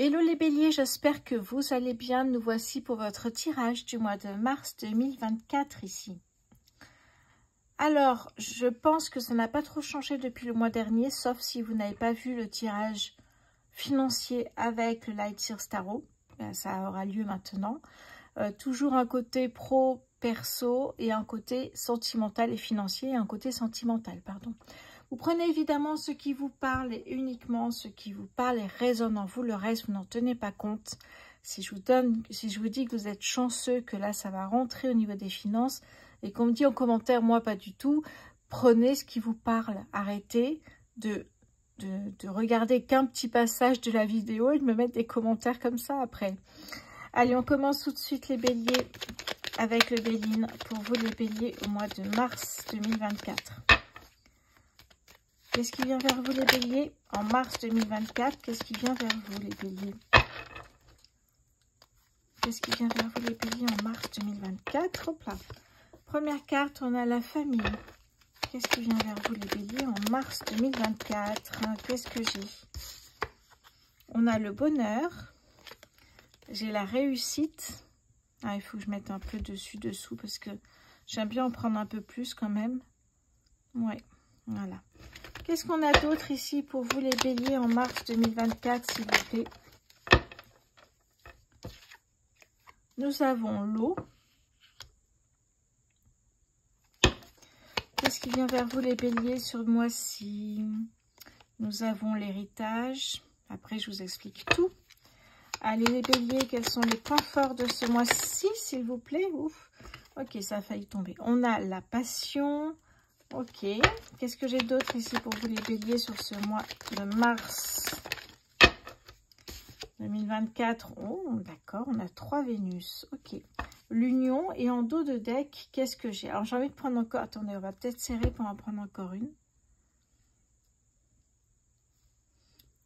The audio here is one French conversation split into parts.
Hello les béliers, j'espère que vous allez bien. Nous voici pour votre tirage du mois de mars 2024 ici. Alors, je pense que ça n'a pas trop changé depuis le mois dernier, sauf si vous n'avez pas vu le tirage financier avec le Light Seers Tarot. Ça aura lieu maintenant. Toujours un côté pro-perso et un côté sentimental et financier et un côté sentimental, pardon. Vous prenez évidemment ce qui vous parle et uniquement ce qui vous parle et résonne en vous. Le reste, vous n'en tenez pas compte. Si je vous dis que vous êtes chanceux, que là, ça va rentrer au niveau des finances et qu'on me dit en commentaire, moi, pas du tout, prenez ce qui vous parle. Arrêtez de regarder qu'un petit passage de la vidéo et de me mettre des commentaires comme ça après. Allez, on commence tout de suite les béliers avec le Béline pour vous les béliers au mois de mars 2024. Qu'est-ce qui vient vers vous les béliers en mars 2024? Qu'est-ce qui vient vers vous les béliers? Qu'est-ce qui vient vers vous les béliers en mars 2024? Hop là. Première carte, on a la famille. Qu'est-ce qui vient vers vous les béliers en mars 2024? Qu'est-ce que j'ai? On a le bonheur. J'ai la réussite. Ah, il faut que je mette un peu dessus-dessous parce que j'aime bien en prendre un peu plus quand même. Ouais, voilà. Qu'est-ce qu'on a d'autre ici pour vous les béliers en mars 2024, s'il vous plaît? Nous avons l'eau. Qu'est-ce qui vient vers vous les béliers sur le mois-ci? Nous avons l'héritage. Après, je vous explique tout. Allez les béliers, quels sont les points forts de ce mois-ci, s'il vous plaît? Ouf. Ok, ça a failli tomber. On a la passion. Ok. Qu'est-ce que j'ai d'autre ici pour vous les béliers sur ce mois de mars 2024? Oh, d'accord. On a 3 Vénus. Ok. L'union. Et en dos de deck, qu'est-ce que j'ai? Alors, j'ai envie de prendre encore... Attendez, on va peut-être serrer pour en prendre encore une.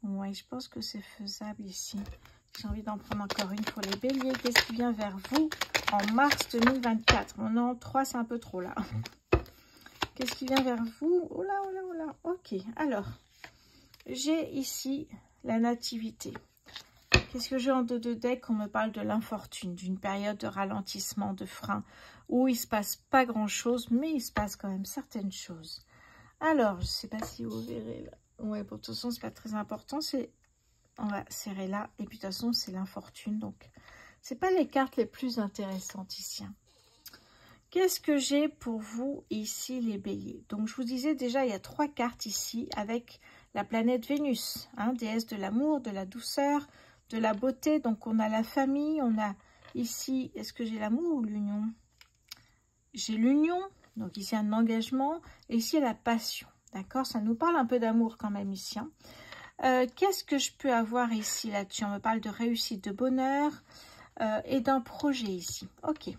Oui, je pense que c'est faisable ici. J'ai envie d'en prendre encore une pour les béliers. Qu'est-ce qui vient vers vous en mars 2024? On est en 3, c'est un peu trop là. Qu'est-ce qui vient vers vous? Oh là, oh là, oh là. Ok, alors, j'ai ici la nativité. Qu'est-ce que j'ai en dos de deck? On me parle de l'infortune, d'une période de ralentissement, de frein, où il ne se passe pas grand-chose, mais il se passe quand même certaines choses. Alors, je ne sais pas si vous verrez là. Ouais, pour toute façon, ce n'est pas très important. On va serrer là. Et puis, de toute façon, c'est l'infortune. Donc, ce n'est pas les cartes les plus intéressantes ici. Qu'est-ce que j'ai pour vous ici, les béliers? Donc, je vous disais déjà, il y a 3 cartes ici avec la planète Vénus, hein, déesse de l'amour, de la douceur, de la beauté. Donc, on a la famille, on a ici, est-ce que j'ai l'amour ou l'union? J'ai l'union, donc ici un engagement, et ici la passion. D'accord? Ça nous parle un peu d'amour quand même ici. Hein. Qu'est-ce que je peux avoir ici là-dessus? On me parle de réussite, de bonheur et d'un projet ici. Ok.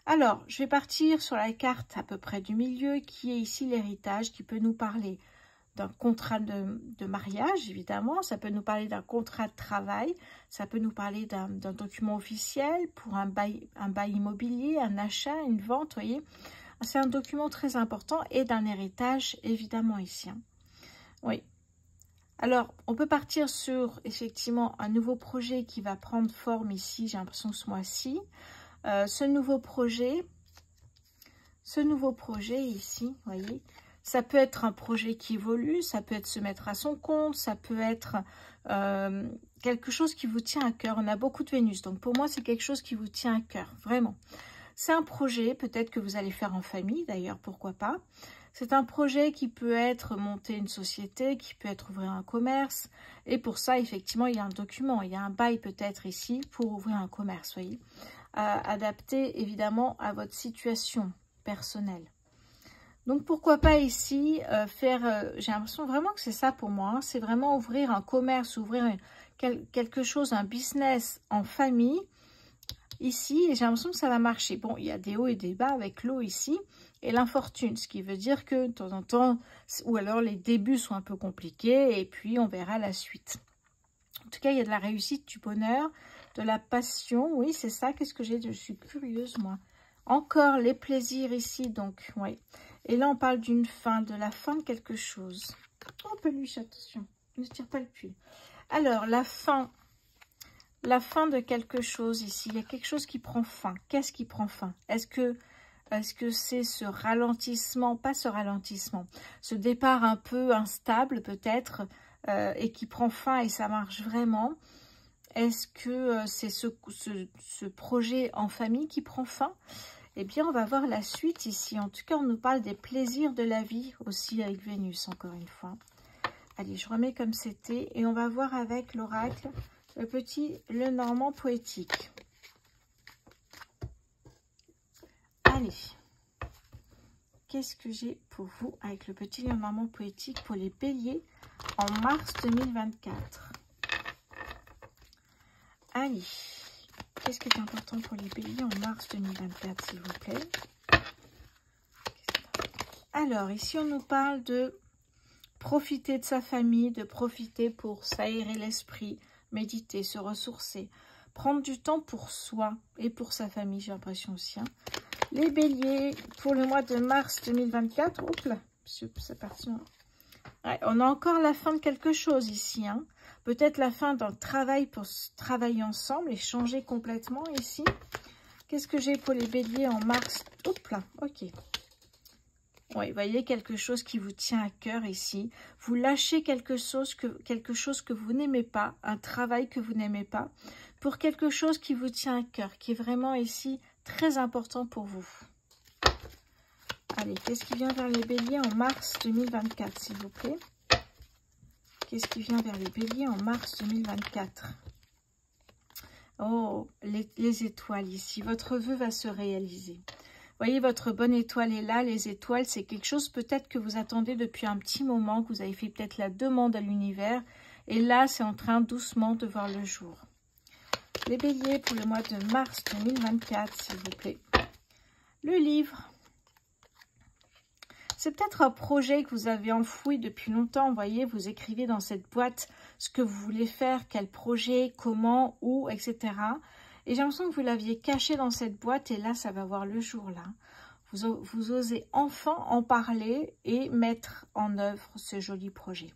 Alors, je vais partir sur la carte à peu près du milieu qui est ici l'héritage, qui peut nous parler d'un contrat de mariage, évidemment. Ça peut nous parler d'un contrat de travail. Ça peut nous parler d'un document officiel pour un bail immobilier, un achat, une vente, vous voyez. C'est un document très important et d'un héritage, évidemment, ici. Hein. Oui. Alors, on peut partir sur, effectivement, un nouveau projet qui va prendre forme ici, j'ai l'impression, ce mois-ci. Ce nouveau projet ici, vous voyez, ça peut être un projet qui évolue, ça peut être se mettre à son compte, ça peut être quelque chose qui vous tient à cœur. On a beaucoup de Vénus, donc pour moi, c'est quelque chose qui vous tient à cœur, vraiment. C'est un projet, peut-être que vous allez faire en famille, d'ailleurs, pourquoi pas. C'est un projet qui peut être monter une société, qui peut être ouvrir un commerce. Et pour ça, effectivement, il y a un document, il y a un bail peut-être ici pour ouvrir un commerce, vous voyez. Adapté, évidemment, à votre situation personnelle. Donc, pourquoi pas ici faire... j'ai l'impression vraiment que c'est ça pour moi. Hein, c'est vraiment ouvrir un commerce, ouvrir quelque chose, un business en famille. Ici, et j'ai l'impression que ça va marcher. Bon, il y a des hauts et des bas avec l'eau ici et l'infortune, ce qui veut dire que de temps en temps, ou alors les débuts sont un peu compliqués et puis on verra la suite. En tout cas, il y a de la réussite, du bonheur, de la passion. Oui, c'est ça. Qu'est-ce que j'ai? Je suis curieuse, moi. Encore les plaisirs ici, donc, oui. Et là, on parle d'une fin, de la fin de quelque chose. Oh, peluche, attention, ne tire pas le puits. Alors, la fin la fin de quelque chose ici. Il y a quelque chose qui prend fin. Qu'est-ce qui prend fin? Est-ce que c'est ce ralentissement, pas ce ralentissement, ce départ un peu instable peut-être, et qui prend fin et ça marche vraiment? Est-ce que c'est ce projet en famille qui prend fin? Eh bien, on va voir la suite ici. En tout cas, on nous parle des plaisirs de la vie aussi avec Vénus, encore une fois. Allez, je remets comme c'était et on va voir avec l'oracle le Normand poétique. Allez, qu'est-ce que j'ai pour vous avec le petit Normand poétique pour les béliers en mars 2024? Allez, qu'est-ce qui est important pour les béliers en mars 2024, s'il vous plaît? Alors, ici, on nous parle de profiter de sa famille, de profiter pour s'aérer l'esprit, méditer, se ressourcer, prendre du temps pour soi et pour sa famille, j'ai l'impression aussi. Hein. Les béliers, pour le mois de mars 2024, hop là, c'est parti. Ouais, on a encore la fin de quelque chose ici. Hein. Peut-être la fin d'un travail pour travailler ensemble et changer complètement ici. Qu'est-ce que j'ai pour les béliers en mars? Hop là, ok. Oui, vous voyez quelque chose qui vous tient à cœur ici. Vous lâchez quelque chose que vous n'aimez pas, un travail que vous n'aimez pas, pour quelque chose qui vous tient à cœur, qui est vraiment ici très important pour vous. Allez, qu'est-ce qui vient vers les béliers en mars 2024, s'il vous plaît? Qu'est-ce qui vient vers les béliers en mars 2024? Oh, les étoiles ici. Votre vœu va se réaliser. Voyez, votre bonne étoile est là. Les étoiles, c'est quelque chose peut-être que vous attendez depuis un petit moment, que vous avez fait peut-être la demande à l'univers. Et là, c'est en train doucement de voir le jour. Les béliers pour le mois de mars 2024, s'il vous plaît. Le livre. C'est peut-être un projet que vous avez enfoui depuis longtemps. Vous voyez, vous écrivez dans cette boîte ce que vous voulez faire, quel projet, comment, où, etc. Et j'ai l'impression que vous l'aviez caché dans cette boîte et là, ça va voir le jour là. Vous osez enfin en parler et mettre en œuvre ce joli projet.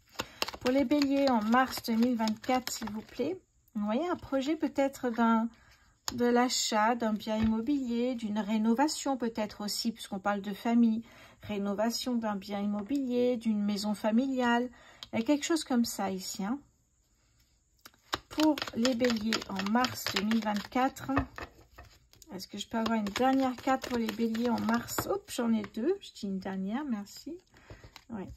Pour les béliers en mars 2024, s'il vous plaît, vous voyez un projet peut-être de l'achat d'un bien immobilier, d'une rénovation peut-être aussi, puisqu'on parle de famille, rénovation d'un bien immobilier, d'une maison familiale. Il y a quelque chose comme ça ici. Hein. Pour les béliers en mars 2024, est-ce que je peux avoir une dernière carte pour les béliers en mars? Hop, j'en ai deux. Je dis une dernière, merci. Ouais.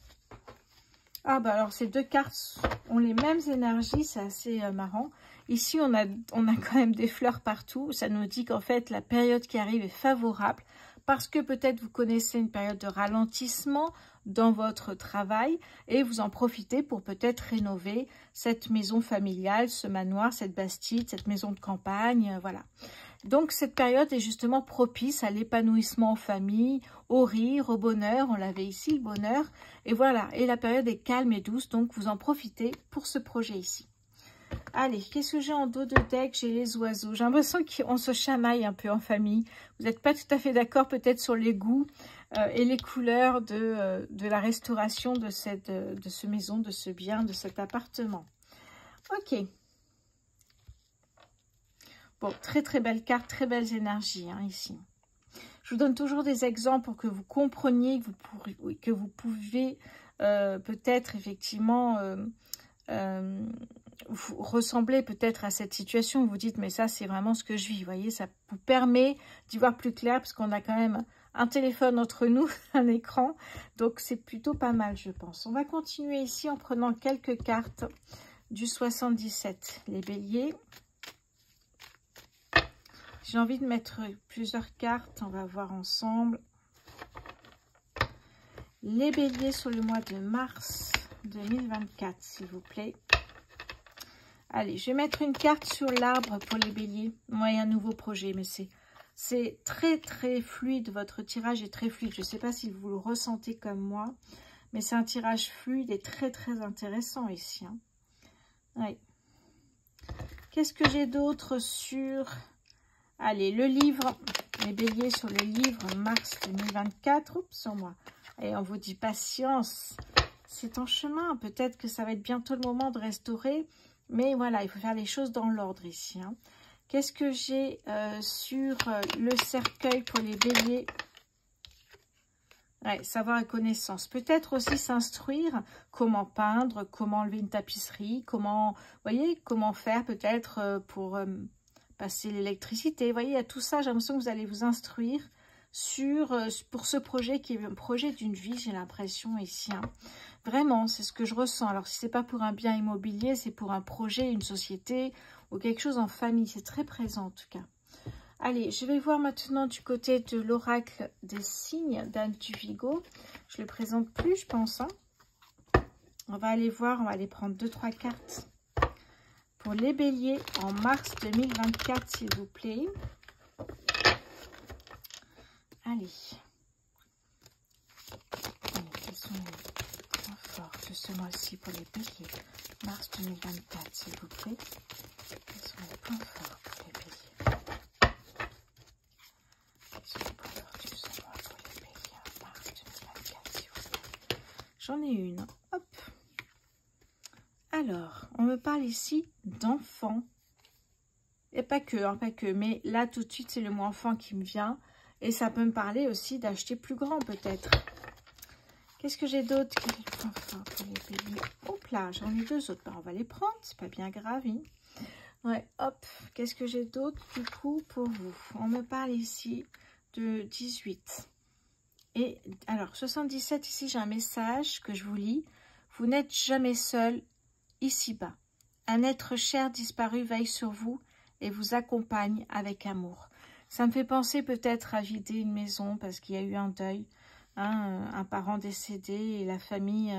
Ah bah alors ces deux cartes ont les mêmes énergies, c'est assez marrant. Ici on a quand même des fleurs partout, ça nous dit qu'en fait la période qui arrive est favorable parce que peut-être vous connaissez une période de ralentissement dans votre travail et vous en profitez pour peut-être rénover cette maison familiale, ce manoir, cette bastide, cette maison de campagne, voilà. Donc cette période est justement propice à l'épanouissement en famille, au rire, au bonheur. On l'avait ici, le bonheur. Et voilà, et la période est calme et douce, donc vous en profitez pour ce projet ici. Allez, qu'est-ce que j'ai en dos de deck? J'ai les oiseaux. J'ai l'impression qu'on se chamaille un peu en famille. Vous n'êtes pas tout à fait d'accord peut-être sur les goûts et les couleurs de la restauration de ce maison, de ce bien, de cet appartement. Ok. Bon, très très belle carte, très belles énergies hein, ici. Je vous donne toujours des exemples pour que vous compreniez que vous pouvez peut-être effectivement vous ressembler peut-être à cette situation. Vous dites, mais ça c'est vraiment ce que je vis. Vous voyez, ça vous permet d'y voir plus clair parce qu'on a quand même un téléphone entre nous, un écran. Donc c'est plutôt pas mal, je pense. On va continuer ici en prenant quelques cartes du 77. Les béliers. J'ai envie de mettre plusieurs cartes, on va voir ensemble. Les béliers sur le mois de mars 2024, s'il vous plaît. Allez, je vais mettre une carte sur l'arbre pour les béliers. Moi, il y a un nouveau projet, mais c'est très très fluide, votre tirage est très fluide. Je ne sais pas si vous le ressentez comme moi, mais c'est un tirage fluide et très très intéressant ici. Hein. Oui. Qu'est-ce que j'ai d'autre sur... Allez, le livre, les béliers sur le livre, mars 2024. Oups, sur moi. Et on vous dit patience. C'est en chemin. Peut-être que ça va être bientôt le moment de restaurer Mais voilà, il faut faire les choses dans l'ordre ici. Hein. Qu'est-ce que j'ai sur le cercueil pour les béliers? Ouais, savoir et connaissance. Peut-être aussi s'instruire comment peindre, comment enlever une tapisserie, comment, voyez, comment faire peut-être pour passer l'électricité. Vous voyez, il y a tout ça. J'ai l'impression que vous allez vous instruire pour ce projet qui est un projet d'une vie, j'ai l'impression ici. Hein. Vraiment, c'est ce que je ressens. Alors, si c'est pas pour un bien immobilier, c'est pour un projet, une société ou quelque chose en famille. C'est très présent en tout cas. Allez, je vais voir maintenant du côté de l'oracle des signes d'Anne Duvigo. Je ne le présente plus, je pense. Hein. On va aller voir, on va aller prendre 2-3 cartes pour les béliers en mars 2024, s'il vous plaît. Allez. Quels sont les points forts de ce mois-ci pour les béliers? Mars 2024, s'il vous plaît. Quels sont les points forts pour les béliers? J'en ai une. Hop. Alors, on me parle ici d'enfants. Et pas que, hein, pas que. Mais là, tout de suite, c'est le mot enfant qui me vient. Et ça peut me parler aussi d'acheter plus grand, peut-être. Qu'est-ce que j'ai d'autre? Quel est le point fort pour les béliers? Hop là, j'en ai 2 autres. Ben, on va les prendre, c'est pas bien grave. Hein. Ouais, hop. Qu'est-ce que j'ai d'autre, du coup, pour vous? On me parle ici de 18. Et alors, 77, ici, j'ai un message que je vous lis. Vous n'êtes jamais seul ici-bas. Un être cher disparu veille sur vous et vous accompagne avec amour. Ça me fait penser peut-être à vider une maison parce qu'il y a eu un deuil, hein, un parent décédé et la famille,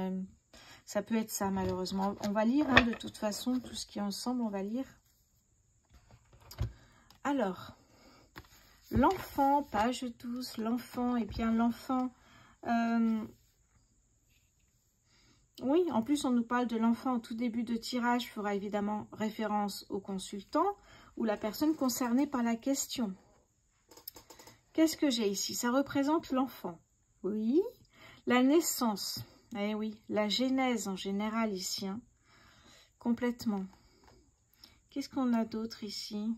ça peut être ça malheureusement. On va lire, hein, de toute façon, tout ce qui est ensemble, on va lire. Alors... L'enfant, page 12, l'enfant, et bien l'enfant, oui, en plus on nous parle de l'enfant au tout début de tirage, fera évidemment référence au consultant ou la personne concernée par la question. Qu'est-ce que j'ai ici? Ça représente l'enfant, oui, la naissance, eh oui, la genèse en général ici, hein, complètement. Qu'est-ce qu'on a d'autre ici?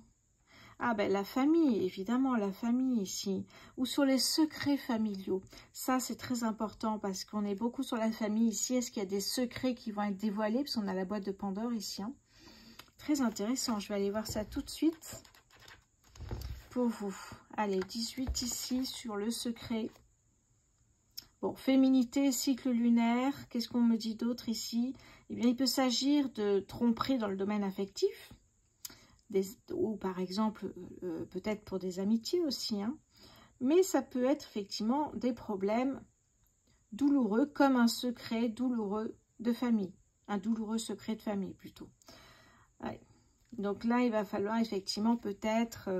Ah ben la famille, évidemment, la famille ici. Ou sur les secrets familiaux. Ça, c'est très important parce qu'on est beaucoup sur la famille ici. Est-ce qu'il y a des secrets qui vont être dévoilés? Parce qu'on a la boîte de Pandore ici. Hein. Très intéressant. Je vais aller voir ça tout de suite pour vous. Allez, 18 ici sur le secret. Bon, féminité, cycle lunaire. Qu'est-ce qu'on me dit d'autre ici? Eh bien, il peut s'agir de tromperie dans le domaine affectif. Ou par exemple, peut-être pour des amitiés aussi. Hein. Mais ça peut être effectivement des problèmes douloureux, comme un secret douloureux de famille. Un douloureux secret de famille, plutôt. Ouais. Donc là, il va falloir effectivement peut-être...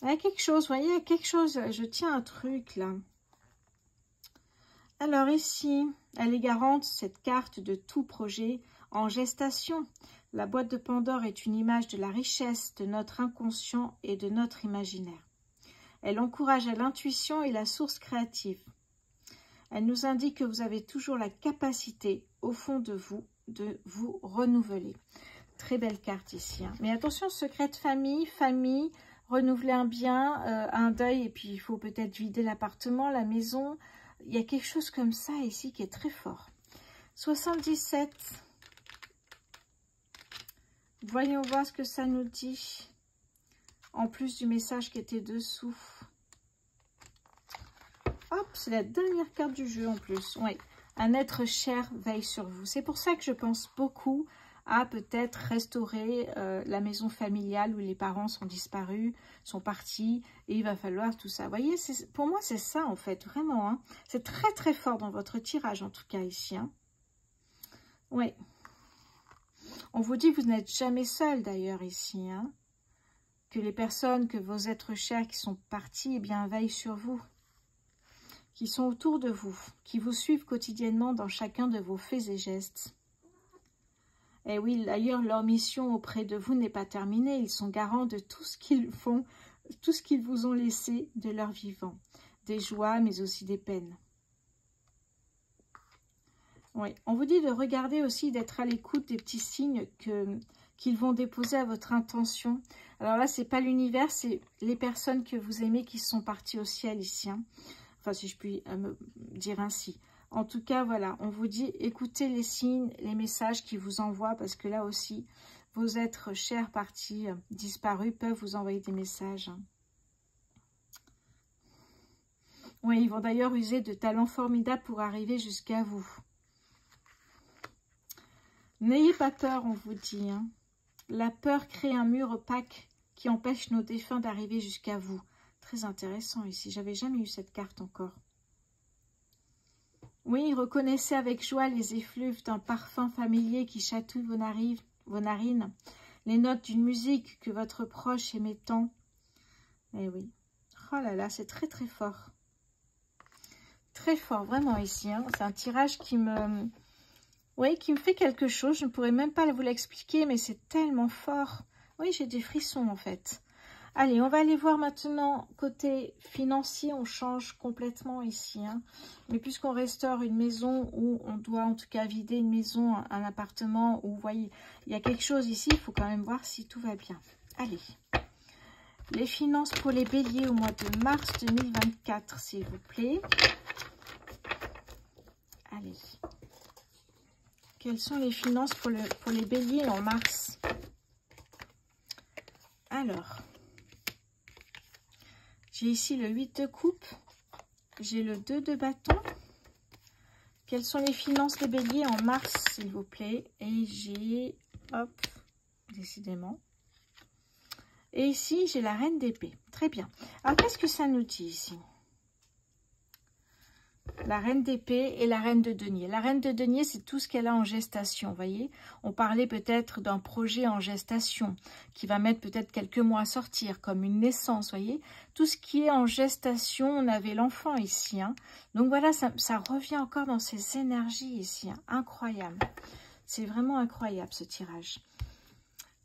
quelque chose, vous voyez, quelque chose... Je tiens un truc, là. Alors ici, elle est garante, cette carte de tout projet en gestation. La boîte de Pandore est une image de la richesse de notre inconscient et de notre imaginaire. Elle encourage à l'intuition et la source créative. Elle nous indique que vous avez toujours la capacité, au fond de vous renouveler. Très belle carte ici. Hein. Mais attention, secret de famille, renouveler un bien, un deuil, et puis il faut peut-être vider l'appartement, la maison. Il y a quelque chose comme ça ici qui est très fort. 77. Voyons voir ce que ça nous dit. En plus du message qui était dessous. Hop, c'est la dernière carte du jeu en plus. Oui, un être cher veille sur vous. C'est pour ça que je pense beaucoup à peut-être restaurer la maison familiale où les parents sont disparus, sont partis, et il va falloir tout ça. Vous voyez, pour moi, c'est ça en fait, vraiment. Hein. C'est très très fort dans votre tirage, en tout cas ici. Hein. Oui. On vous dit que vous n'êtes jamais seul d'ailleurs ici. Hein. Que les personnes, que vos êtres chers qui sont partis, eh bien, veillent sur vous. Qui sont autour de vous, qui vous suivent quotidiennement dans chacun de vos faits et gestes. Et oui, d'ailleurs, leur mission auprès de vous n'est pas terminée. Ils sont garants de tout ce qu'ils font, tout ce qu'ils vous ont laissé de leur vivant. Des joies, mais aussi des peines. Oui, on vous dit de regarder aussi, d'être à l'écoute des petits signes qu'ils vont déposer à votre intention. Alors là, c'est pas l'univers, c'est les personnes que vous aimez qui sont parties au ciel ici. Hein. Enfin, si je puis me dire ainsi. En tout cas, voilà, on vous dit, écoutez les signes, les messages qu'ils vous envoient, parce que là aussi, vos êtres chers partis, disparus, peuvent vous envoyer des messages. Oui, ils vont d'ailleurs user de talents formidables pour arriver jusqu'à vous. N'ayez pas peur, on vous dit. Hein. La peur crée un mur opaque qui empêche nos défunts d'arriver jusqu'à vous. Très intéressant ici. J'avais jamais eu cette carte encore. Oui, reconnaissez avec joie les effluves d'un parfum familier qui chatouille vos narines. Les notes d'une musique que votre proche aimait tant. Eh oui. Oh là là, c'est très très fort. Très fort, vraiment ici. Hein. C'est un tirage qui me... Oui, qui me fait quelque chose. Je ne pourrais même pas vous l'expliquer, mais c'est tellement fort. Oui, j'ai des frissons en fait. Allez, on va aller voir maintenant côté financier. On change complètement ici. Hein. Mais puisqu'on restaure une maison où on doit en tout cas vider une maison, un appartement, où vous voyez, il y a quelque chose ici. Il faut quand même voir si tout va bien. Allez. Les finances pour les béliers au mois de mars 2024, s'il vous plaît. Allez. Quelles sont les finances pour les béliers en mars? Alors, j'ai ici le 8 de coupe, j'ai le 2 de bâton. Quelles sont les finances des béliers en mars, s'il vous plaît? Et j'ai, hop, décidément. Et ici, j'ai la reine d'épée. Très bien. Alors, qu'est-ce que ça nous dit ici? La reine d'épée et la reine de denier. La reine de denier, c'est tout ce qu'elle a en gestation, vous voyez. On parlait peut-être d'un projet en gestation qui va mettre peut-être quelques mois à sortir, comme une naissance, vous voyez. Tout ce qui est en gestation, on avait l'enfant ici. Hein. Donc voilà, ça revient encore dans ces énergies ici. Hein. Incroyable. C'est vraiment incroyable ce tirage.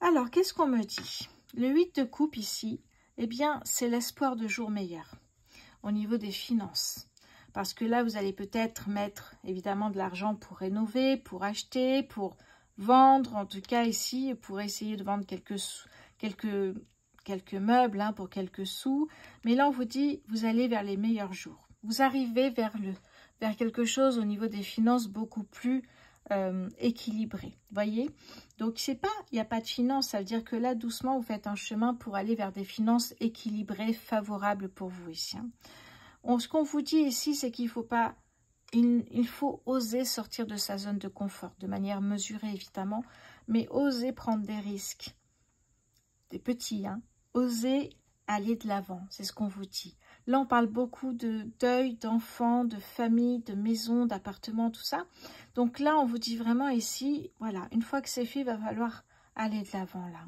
Alors, qu'est-ce qu'on me dit? Le 8 de coupe ici, eh bien, c'est l'espoir de jours meilleurs au niveau des finances. Parce que là, vous allez peut-être mettre évidemment de l'argent pour rénover, pour acheter, pour vendre. En tout cas ici, pour essayer de vendre quelques meubles hein, pour quelques sous. Mais là, on vous dit, vous allez vers les meilleurs jours. Vous arrivez vers quelque chose au niveau des finances beaucoup plus équilibré. Vous voyez? Donc, il n'y a pas de finances. Ça veut dire que là, doucement, vous faites un chemin pour aller vers des finances équilibrées, favorables pour vous ici. Hein. Ce qu'on vous dit ici, c'est qu'il faut pas, il faut oser sortir de sa zone de confort, de manière mesurée évidemment, mais oser prendre des risques, des petits, hein, oser aller de l'avant, c'est ce qu'on vous dit. Là, on parle beaucoup de deuil, d'enfants, de famille, de maison, d'appartement, tout ça. Donc là, on vous dit vraiment ici, voilà, une fois que c'est fait, il va falloir aller de l'avant là.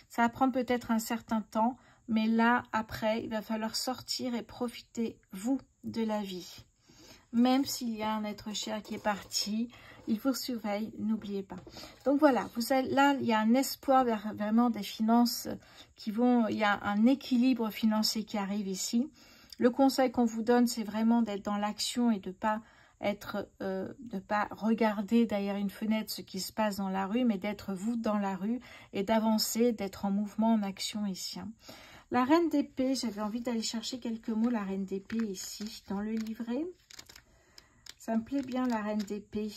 Ça va prendre peut-être un certain temps, mais là, après, il va falloir sortir et profiter, vous, de la vie. Même s'il y a un être cher qui est parti, il vous surveille, n'oubliez pas. Donc voilà, là, il y a un espoir vers vraiment des finances qui vont... Il y a un équilibre financier qui arrive ici. Le conseil qu'on vous donne, c'est vraiment d'être dans l'action et de ne pas regarder derrière une fenêtre ce qui se passe dans la rue, mais d'être vous dans la rue et d'avancer, d'être en mouvement, en action ici. Hein. La reine d'épée, j'avais envie d'aller chercher quelques mots, la reine d'épée ici, dans le livret. Ça me plaît bien, la reine d'épée.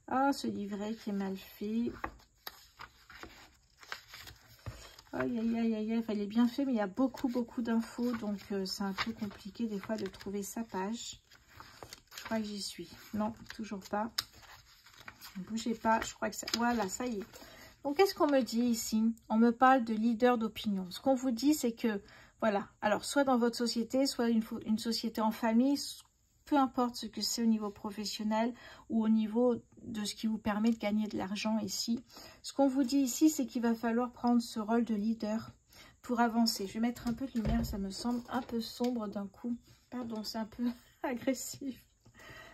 Ah, ce livret qui est mal fait. Aïe, aïe, aïe, aïe, aïe, il est bien fait, mais il y a beaucoup d'infos, donc c'est un peu compliqué des fois de trouver sa page. Je crois que j'y suis. Non, toujours pas. Ne bougez pas, je crois que ça... Voilà, ça y est. Donc, qu'est-ce qu'on me dit ici? On me parle de leader d'opinion. Ce qu'on vous dit, c'est que, voilà, alors, soit dans votre société, soit une société en famille, peu importe ce que c'est au niveau professionnel ou au niveau de ce qui vous permet de gagner de l'argent ici. Ce qu'on vous dit ici, c'est qu'il va falloir prendre ce rôle de leader pour avancer. Je vais mettre un peu de lumière, ça me semble un peu sombre d'un coup. Pardon, c'est un peu agressif.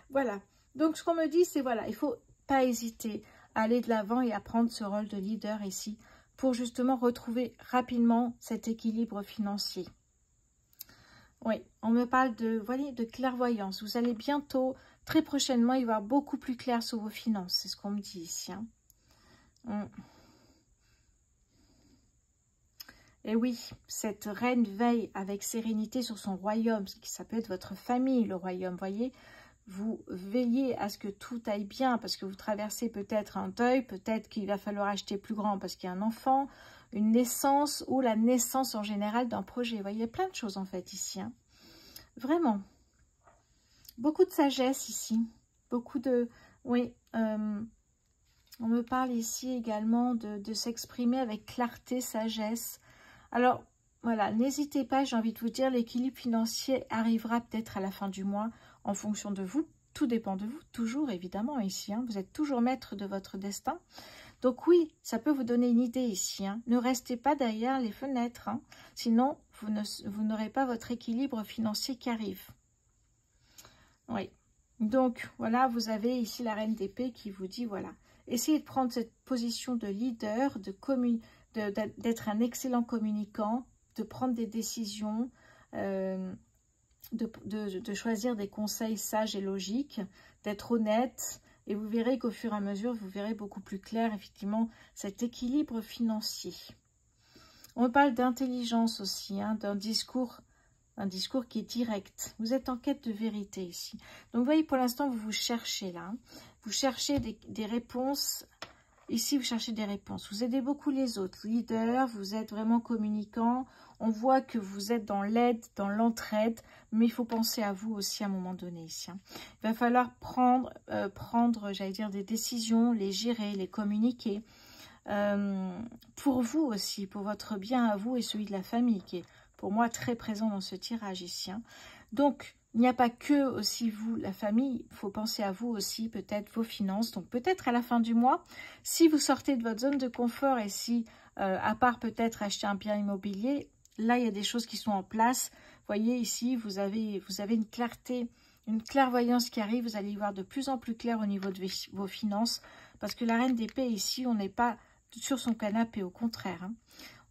Voilà. Donc, ce qu'on me dit, c'est, voilà, il ne faut pas hésiter à aller de l'avant et à prendre ce rôle de leader ici pour justement retrouver rapidement cet équilibre financier. Oui, on me parle de, voyez, de clairvoyance. Vous allez bientôt très prochainement, il va y avoir beaucoup plus clair sur vos finances. C'est ce qu'on me dit ici. Hein. Et oui, cette reine veille avec sérénité sur son royaume. Ça peut être votre famille, le royaume, voyez. Vous veillez à ce que tout aille bien parce que vous traversez peut-être un deuil, peut-être qu'il va falloir acheter plus grand parce qu'il y a un enfant, une naissance ou la naissance en général d'un projet. Vous voyez, plein de choses en fait ici. Hein. Vraiment. Beaucoup de sagesse ici. Beaucoup de... Oui, on me parle ici également de s'exprimer avec clarté, sagesse. Alors, voilà, n'hésitez pas, j'ai envie de vous dire, l'équilibre financier arrivera peut-être à la fin du mois en fonction de vous. Tout dépend de vous, toujours évidemment ici. Hein. Vous êtes toujours maître de votre destin. Donc oui, ça peut vous donner une idée ici. Hein. Ne restez pas derrière les fenêtres. Hein. Sinon, vous n'aurez pas votre équilibre financier qui arrive. Oui. Donc, voilà, vous avez ici la reine d'épée qui vous dit, voilà, essayez de prendre cette position de leader, d'être un excellent communicant, de prendre des décisions, de choisir des conseils sages et logiques, d'être honnête, et vous verrez qu'au fur et à mesure, vous verrez beaucoup plus clair, effectivement, cet équilibre financier. On parle d'intelligence aussi, hein, d'un discours qui est direct. Vous êtes en quête de vérité ici. Donc, vous voyez, pour l'instant, vous cherchez là. Hein. Vous cherchez des réponses. Ici, vous cherchez des réponses. Vous aidez beaucoup les autres. Leader, vous êtes vraiment communicant. On voit que vous êtes dans l'aide, dans l'entraide. Mais il faut penser à vous aussi à un moment donné ici. Hein. Il va falloir prendre j'allais dire, des décisions, les gérer, les communiquer. Pour vous aussi, pour votre bien à vous et celui de la famille, qui est pour moi très présent dans ce tirage ici. Hein. Donc, il n'y a pas que aussi vous, la famille, il faut penser à vous aussi, peut-être vos finances. Donc, peut-être à la fin du mois, si vous sortez de votre zone de confort et si, à part peut-être acheter un bien immobilier, là, il y a des choses qui sont en place. Vous voyez ici, vous avez une clarté, une clairvoyance qui arrive. Vous allez y voir de plus en plus clair au niveau de vos finances. Parce que la reine d'épée, ici, on n'est pas sur son canapé, au contraire. Hein.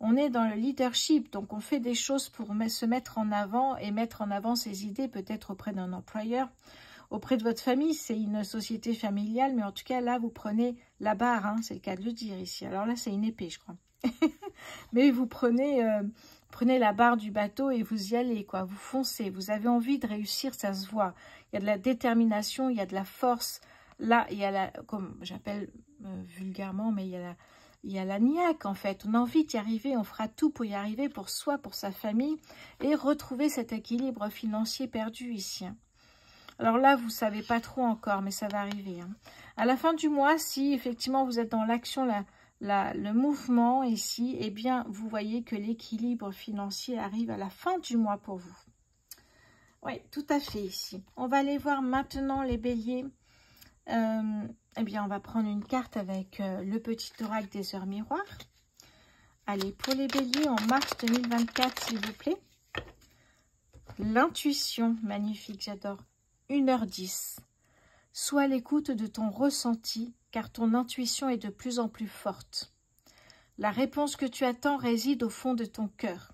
On est dans le leadership, donc on fait des choses pour se mettre en avant et mettre en avant ses idées, peut-être auprès d'un employeur, auprès de votre famille. C'est une société familiale, mais en tout cas, là, vous prenez la barre, hein, c'est le cas de le dire ici. Alors là, c'est une épée, je crois. Mais vous prenez la barre du bateau et vous y allez, quoi. Vous foncez, vous avez envie de réussir, ça se voit. Il y a de la détermination, il y a de la force. Là, il y a la, comme j'appelle vulgairement, mais il y a la niaque, en fait. On a envie d'y arriver, on fera tout pour y arriver, pour soi, pour sa famille, et retrouver cet équilibre financier perdu ici. Hein. Alors là, vous ne savez pas trop encore, mais ça va arriver. Hein. À la fin du mois, si effectivement vous êtes dans l'action, le mouvement ici, eh bien, vous voyez que l'équilibre financier arrive à la fin du mois pour vous. Oui, tout à fait ici. On va aller voir maintenant les béliers. Eh bien, on va prendre une carte avec le petit oracle des heures miroirs. Allez, pour les béliers, en mars 2024, s'il vous plaît. L'intuition, magnifique, j'adore. 1h10. Sois à l'écoute de ton ressenti, car ton intuition est de plus en plus forte. La réponse que tu attends réside au fond de ton cœur.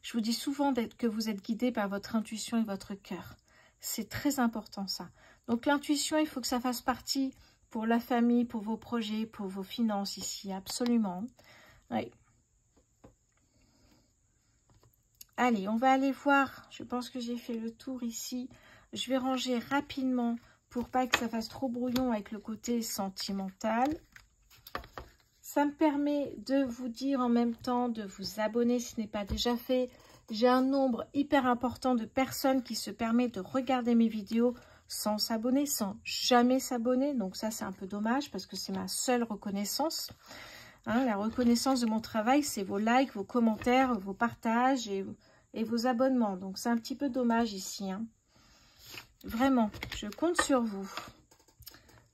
Je vous dis souvent que vous êtes guidé par votre intuition et votre cœur. C'est très important, ça. Donc, l'intuition, il faut que ça fasse partie pour la famille, pour vos projets, pour vos finances ici, absolument. Oui. Allez, on va aller voir. Je pense que j'ai fait le tour ici. Je vais ranger rapidement pour pas que ça fasse trop brouillon avec le côté sentimental. Ça me permet de vous dire en même temps de vous abonner si ce n'est pas déjà fait. J'ai un nombre hyper important de personnes qui se permettent de regarder mes vidéos sans s'abonner, sans jamais s'abonner. Donc ça, c'est un peu dommage parce que c'est ma seule reconnaissance. Hein, la reconnaissance de mon travail, c'est vos likes, vos commentaires, vos partages et vos abonnements. Donc c'est un petit peu dommage ici. Hein. Vraiment, je compte sur vous.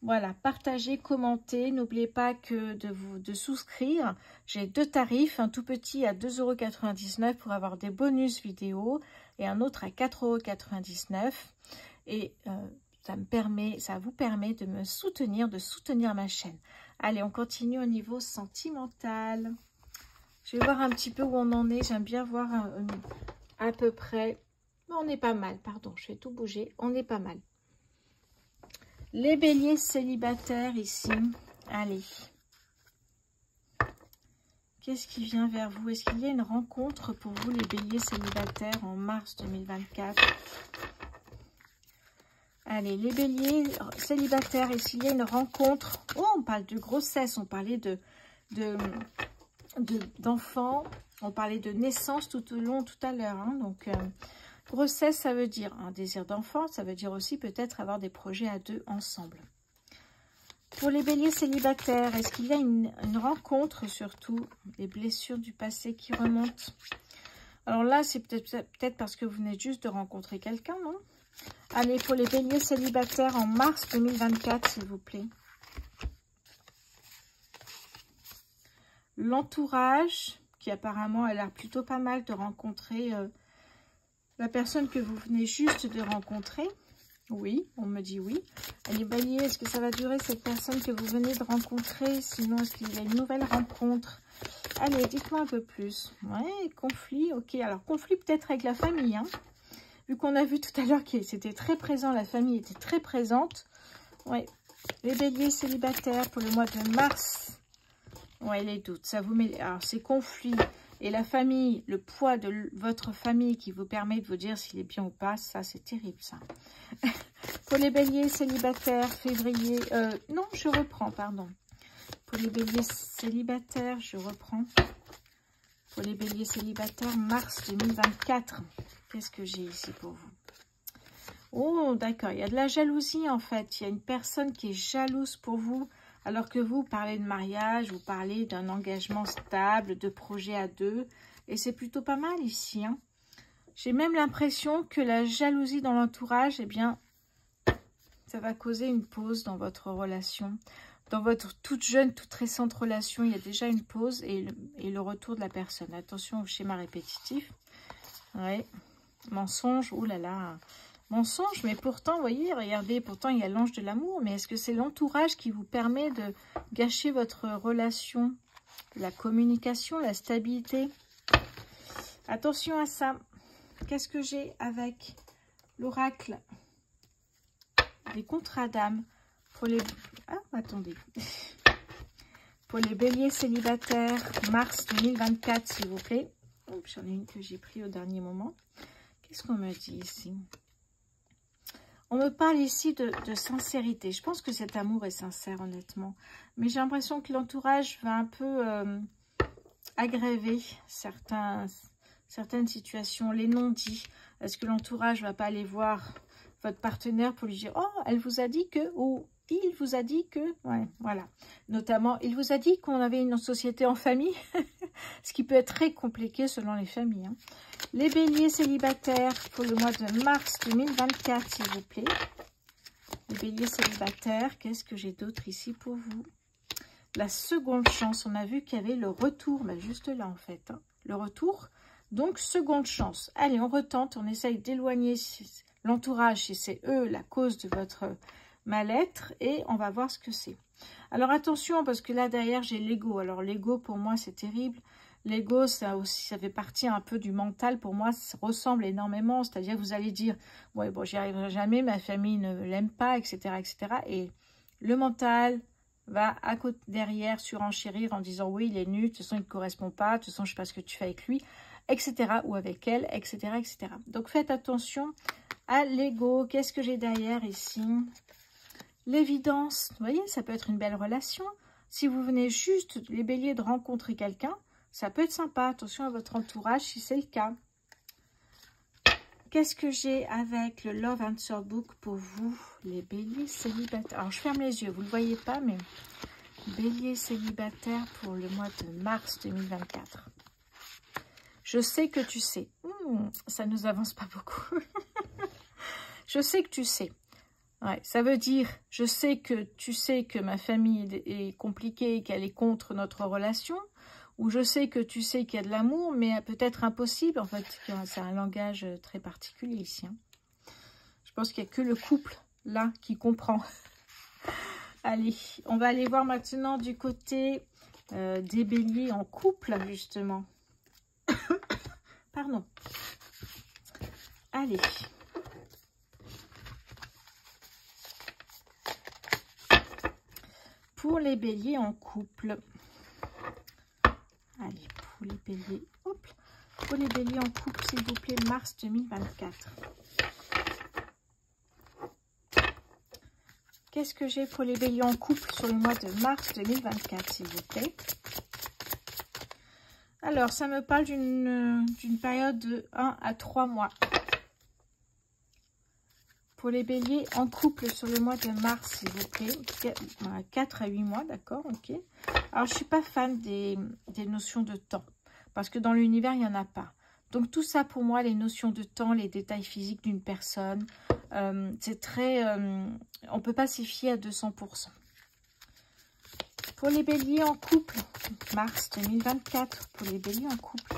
Voilà, partagez, commentez. N'oubliez pas que de souscrire. J'ai 2 tarifs, un tout petit à 2,99 € pour avoir des bonus vidéo et un autre à 4,99 €. Et ça vous permet de me soutenir, de soutenir ma chaîne. Allez, on continue au niveau sentimental. Je vais voir un petit peu où on en est. J'aime bien voir à peu près. On est pas mal, pardon, je vais tout bouger. On est pas mal. Les béliers célibataires ici. Allez. Qu'est-ce qui vient vers vous? Est-ce qu'il y a une rencontre pour vous, les béliers célibataires, en mars 2024? Allez, les béliers célibataires, ici, il y a une rencontre. Oh, on parle de grossesse, on parlait d'enfants, on parlait de naissance tout à l'heure. Hein, donc, grossesse, ça veut dire un désir d'enfant, ça veut dire aussi peut-être avoir des projets à deux ensemble. Pour les béliers célibataires, est-ce qu'il y a une rencontre, surtout des blessures du passé qui remontent? Alors là, c'est peut-être parce que vous venez juste de rencontrer quelqu'un, non? Allez, pour les béliers célibataires en mars 2024, s'il vous plaît. L'entourage, qui apparemment a l'air plutôt pas mal de rencontrer la personne que vous venez juste de rencontrer. Oui, on me dit oui. Allez, bélier, est-ce que ça va durer cette personne que vous venez de rencontrer? Sinon, est-ce qu'il y a une nouvelle rencontre? Allez, dites-moi un peu plus. Ouais, conflit, ok. Alors, conflit peut-être avec la famille, hein. Vu qu'on a vu tout à l'heure que c'était très présent, la famille était très présente. Ouais, les béliers célibataires pour le mois de mars. Ouais, les doutes, ça vous met... Alors, ces conflits et la famille, le poids de votre famille qui vous permet de vous dire s'il est bien ou pas, ça, c'est terrible, ça. Pour les béliers célibataires, février... non, je reprends, pardon. Pour les béliers célibataires, je reprends. Pour les béliers célibataires, mars 2024. Qu'est-ce que j'ai ici pour vous? Oh, d'accord. Il y a de la jalousie, en fait. Il y a une personne qui est jalouse pour vous, alors que vous parlez de mariage, vous parlez d'un engagement stable, de projet à deux. Et c'est plutôt pas mal ici, hein. J'ai même l'impression que la jalousie dans l'entourage, eh bien, ça va causer une pause dans votre relation. Dans votre toute jeune, toute récente relation, il y a déjà une pause et le retour de la personne. Attention au schéma répétitif. Ouais. Mensonge, oh là là, mensonge, mais pourtant, vous voyez, regardez, pourtant il y a l'ange de l'amour, mais est-ce que c'est l'entourage qui vous permet de gâcher votre relation, la communication, la stabilité? Attention à ça. Qu'est-ce que j'ai avec l'oracle des contrats d'âme pour les... Ah, attendez. Pour les béliers célibataires, mars 2024, s'il vous plaît. J'en ai une que j'ai pris au dernier moment. Qu'est-ce qu'on me dit ici? On me parle ici de sincérité. Je pense que cet amour est sincère, honnêtement. Mais j'ai l'impression que l'entourage va un peu aggraver certaines situations, les non-dits. Est-ce que l'entourage ne va pas aller voir votre partenaire pour lui dire « Oh, elle vous a dit que... » ou « Il vous a dit que... » Ouais, voilà. Notamment, il vous a dit qu'on avait une société en famille. Ce qui peut être très compliqué selon les familles. Hein. Les béliers célibataires pour le mois de mars 2024, s'il vous plaît. Les béliers célibataires, qu'est-ce que j'ai d'autre ici pour vous? La seconde chance, on a vu qu'il y avait le retour, bah juste là en fait. Hein. Le retour, donc seconde chance. Allez, on retente, on essaye d'éloigner l'entourage si c'est eux la cause de votre mal-être et on va voir ce que c'est. Alors attention, parce que là derrière j'ai l'ego. Alors l'ego pour moi c'est terrible. L'ego ça aussi, ça fait partie un peu du mental. Pour moi ça ressemble énormément. C'est-à-dire que vous allez dire, ouais bon j'y arriverai jamais, ma famille ne l'aime pas, etc., etc. Et le mental va à côté derrière surenchérir en disant oui il est nul, de toute façon il ne correspond pas, de toute façon je ne sais pas ce que tu fais avec lui, etc. ou avec elle, etc., etc. Donc faites attention à l'ego. Qu'est-ce que j'ai derrière ici? L'évidence, vous voyez, ça peut être une belle relation. Si vous venez juste, les béliers, de rencontrer quelqu'un, ça peut être sympa. Attention à votre entourage si c'est le cas. Qu'est-ce que j'ai avec le Love Answer Book pour vous, les béliers célibataires? Alors, je ferme les yeux, vous ne le voyez pas, mais béliers célibataires pour le mois de mars 2024. Je sais que tu sais. Ça ne nous avance pas beaucoup. Je sais que tu sais. Ouais, ça veut dire, je sais que tu sais que ma famille est compliquée et qu'elle est contre notre relation, ou je sais que tu sais qu'il y a de l'amour, mais peut-être impossible. En fait, c'est un langage très particulier ici. Hein. Je pense qu'il n'y a que le couple, là, qui comprend. Allez, on va aller voir maintenant du côté des béliers en couple, justement. Pardon. Allez. Pour les béliers en couple. Allez, pour les béliers, hop. Pour les béliers en couple, s'il vous plaît, mars 2024. Qu'est-ce que j'ai pour les béliers en couple sur le mois de mars 2024, s'il vous plaît? Alors, ça me parle d'une période de 1 à 3 mois. Pour les béliers en couple sur le mois de mars, s'il vous plaît, 4 à 8 mois, d'accord, ok. Alors, je ne suis pas fan des notions de temps, parce que dans l'univers, il n'y en a pas. Donc, tout ça, pour moi, les notions de temps, les détails physiques d'une personne, c'est très... on ne peut pas s'y fier à 200%. Pour les béliers en couple, mars 2024, pour les béliers en couple.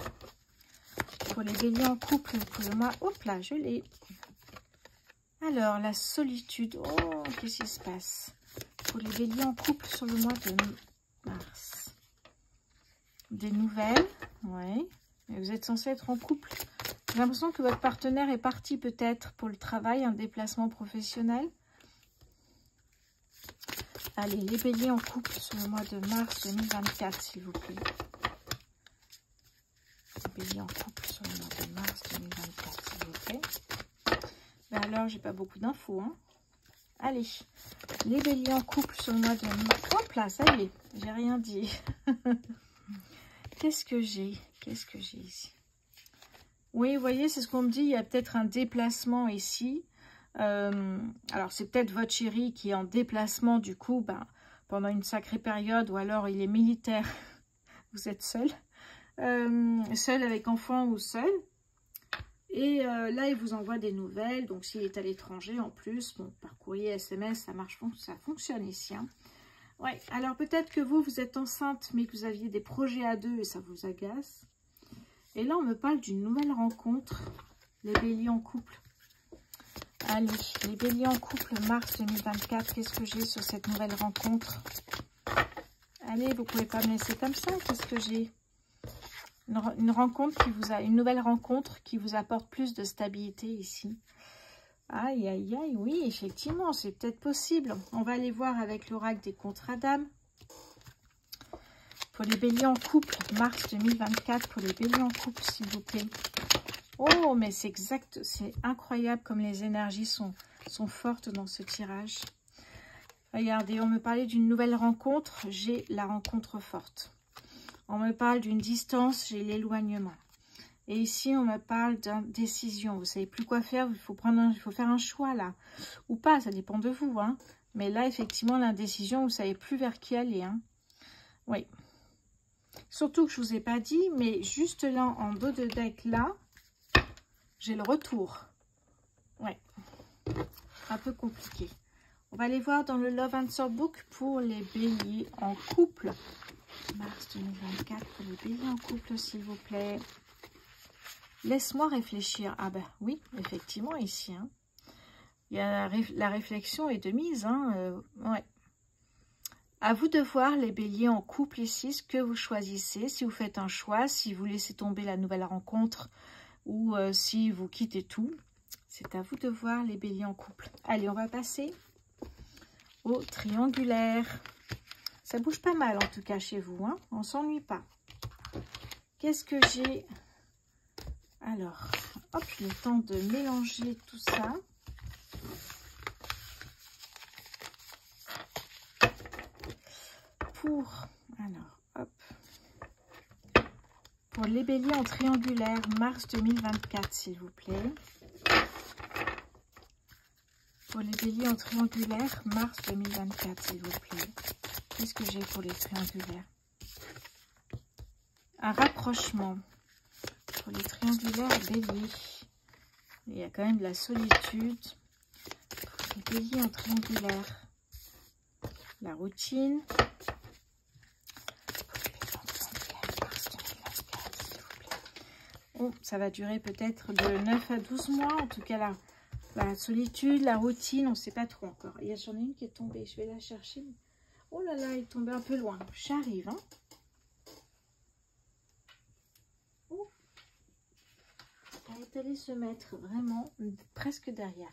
Pour les béliers en couple, pour le mois... Hop là, je l'ai. Alors, la solitude. Oh, qu'est-ce qui se passe? Pour les béliers en couple sur le mois de mars. Des nouvelles. Ouais. Vous êtes censé être en couple. J'ai l'impression que votre partenaire est parti peut-être pour le travail, un déplacement professionnel. Allez, les béliers en couple sur le mois de mars 2024, s'il vous plaît. Les béliers en couple sur le mois de mars 2024, s'il vous plaît. Ben alors, j'ai pas beaucoup d'infos, hein. Allez, les béliers en couple sur le mois de mars. Hop là, ça y est, j'ai rien dit. Qu'est-ce que j'ai? Qu'est-ce que j'ai ici? Oui, vous voyez, c'est ce qu'on me dit. Il y a peut-être un déplacement ici. Alors, c'est peut-être votre chéri qui est en déplacement, du coup, ben, pendant une sacrée période, ou alors il est militaire. Vous êtes seul. Seul avec enfant ou seul. Et là, il vous envoie des nouvelles. Donc, s'il est à l'étranger, en plus, bon, par courrier, SMS, ça marche, ça fonctionne ici. Hein. Ouais, alors peut-être que vous êtes enceinte, mais que vous aviez des projets à deux et ça vous agace. Et là, on me parle d'une nouvelle rencontre. Les béliers en couple. Allez, les béliers en couple, mars 2024. Qu'est-ce que j'ai sur cette nouvelle rencontre? Allez, vous ne pouvez pas me laisser comme ça. Qu'est-ce que j'ai? Une rencontre qui vous a... Une nouvelle rencontre qui vous apporte plus de stabilité ici. Aïe, aïe, aïe. Oui, effectivement, c'est peut-être possible. On va aller voir avec l'oracle des contrats d'âme. Pour les béliers en couple, mars 2024, pour les béliers en couple, s'il vous plaît. Oh, mais c'est exact, c'est incroyable comme les énergies sont fortes dans ce tirage. Regardez, on me parlait d'une nouvelle rencontre, j'ai la rencontre forte. On me parle d'une distance, j'ai l'éloignement. Et ici, on me parle d'une décision. Vous ne savez plus quoi faire, il faut faire un choix là. Ou pas, ça dépend de vous. Hein. Mais là, effectivement, l'indécision, vous ne savez plus vers qui aller. Hein. Oui. Surtout que je ne vous ai pas dit, mais juste là, en dos de deck, là, j'ai le retour. Ouais. Un peu compliqué. On va aller voir dans le Love Answer Book pour les béliers en couple. Mars 2024 pour les béliers en couple, s'il vous plaît. Laisse-moi réfléchir. Ah ben oui, effectivement, ici. Hein. Il y a la réflexion est de mise. Hein, ouais. À vous de voir les béliers en couple ici, ce que vous choisissez. Si vous faites un choix, si vous laissez tomber la nouvelle rencontre ou si vous quittez tout. C'est à vous de voir les béliers en couple. Allez, on va passer au triangulaire. Ça bouge pas mal en tout cas chez vous. Hein, on ne s'ennuie pas. Qu'est-ce que j'ai? Alors, hop, le temps de mélanger tout ça. Pour les béliers en triangulaire, mars 2024, s'il vous plaît. Pour les béliers en triangulaire, mars 2024, s'il vous plaît. Qu'est-ce que j'ai pour les triangulaires? Un rapprochement. Pour les triangulaires béliers. Il y a quand même de la solitude. Pour les béliers en triangulaire. La routine. Oh, ça va durer peut-être de 9 à 12 mois. En tout cas, la solitude, la routine, on ne sait pas trop encore. J'en ai une qui est tombée. Je vais la chercher. Oh là là, elle est tombée un peu loin. J'arrive. Hein. Oh. Elle est allée se mettre vraiment presque derrière.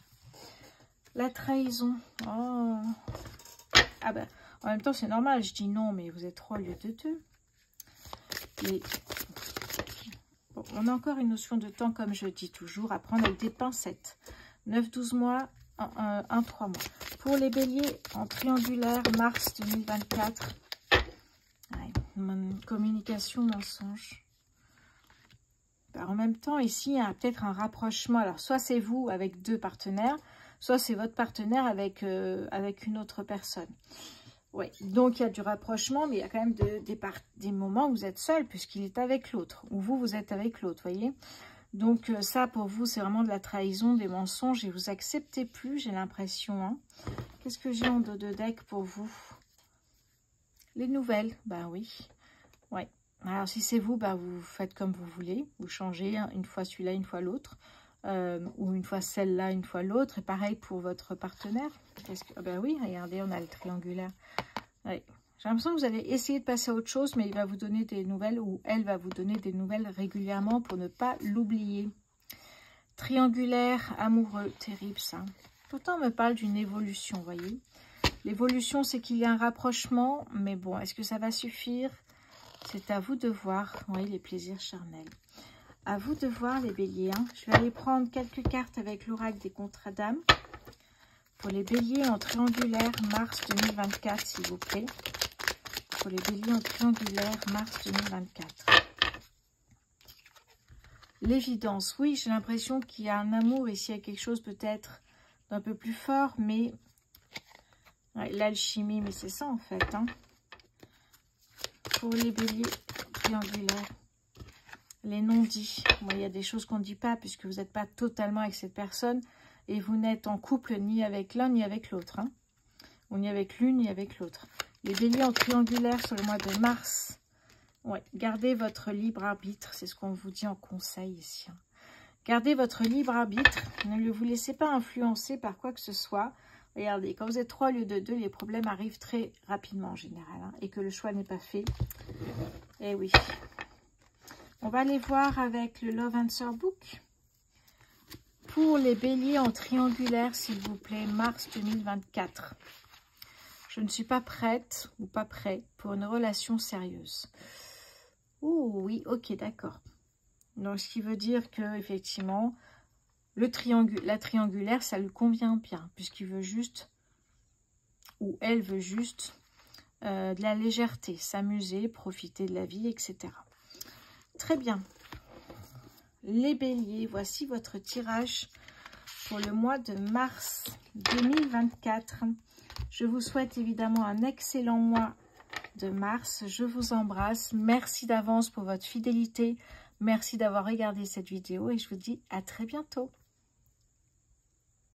La trahison. Oh. Ah ben, En même temps, c'est normal, je dis non, mais vous êtes 3 au lieu de 2. Et... Bon, on a encore une notion de temps, comme je dis toujours, à prendre avec des pincettes. 9-12 mois, 1-3 mois. Pour les béliers, en triangulaire, mars 2024. Ouais, communication, mensonge. En même temps, ici, il y a peut-être un rapprochement. Alors, soit c'est vous avec 2 partenaires, soit c'est votre partenaire avec une autre personne. Oui, donc il y a du rapprochement, mais il y a quand même des moments où vous êtes seul, puisqu'il est avec l'autre, ou vous êtes avec l'autre, voyez. Donc ça, pour vous, c'est vraiment de la trahison, des mensonges, et vous acceptez plus, j'ai l'impression. Hein. Qu'est-ce que j'ai en dos de deck pour vous? Les nouvelles, ben oui. Ouais. Alors, si c'est vous, bah, vous faites comme vous voulez. Vous changez une fois celui-là, une fois l'autre. Ou une fois celle-là, une fois l'autre. Et pareil pour votre partenaire. Ah ben oui, regardez, on a le triangulaire. Ouais. J'ai l'impression que vous allez essayer de passer à autre chose, mais il va vous donner des nouvelles ou elle va vous donner des nouvelles régulièrement pour ne pas l'oublier. Triangulaire, amoureux, terrible ça. Pourtant, on me parle d'une évolution, vous voyez. L'évolution, c'est qu'il y a un rapprochement, mais bon, est-ce que ça va suffire? C'est à vous de voir. Oui, les plaisirs charnels. À vous de voir, les béliers. Hein. Je vais aller prendre quelques cartes avec l'oracle des contrats d'âme. Pour les béliers en triangulaire, mars 2024, s'il vous plaît. Pour les béliers en triangulaire, mars 2024. L'évidence. Oui, j'ai l'impression qu'il y a un amour ici, il y a quelque chose peut-être d'un peu plus fort, mais... Ouais, l'alchimie, mais c'est ça en fait. Hein. Pour les béliers triangulaires. Les non-dits. Bon, il y a des choses qu'on ne dit pas puisque vous n'êtes pas totalement avec cette personne et vous n'êtes en couple ni avec l'un ni avec l'autre. Hein. Ou ni avec l'une ni avec l'autre. Les béliers en triangulaire sur le mois de mars. Ouais, gardez votre libre arbitre. C'est ce qu'on vous dit en conseil ici. Hein. Gardez votre libre arbitre. Ne vous laissez pas influencer par quoi que ce soit. Regardez, quand vous êtes 3 au lieu de 2, les problèmes arrivent très rapidement en général. Hein, et que le choix n'est pas fait. Eh oui. On va aller voir avec le Love Answer Book. Pour les béliers en triangulaire, s'il vous plaît, mars 2024. Je ne suis pas prête ou pas prêt pour une relation sérieuse. Oh oui, ok, d'accord. Donc, ce qui veut dire que effectivement, la triangulaire, ça lui convient bien, puisqu'il veut juste, ou elle veut juste, de la légèreté, s'amuser, profiter de la vie, etc. Très bien. Les béliers, voici votre tirage pour le mois de mars 2024. Je vous souhaite évidemment un excellent mois de mars. Je vous embrasse. Merci d'avance pour votre fidélité. Merci d'avoir regardé cette vidéo et je vous dis à très bientôt.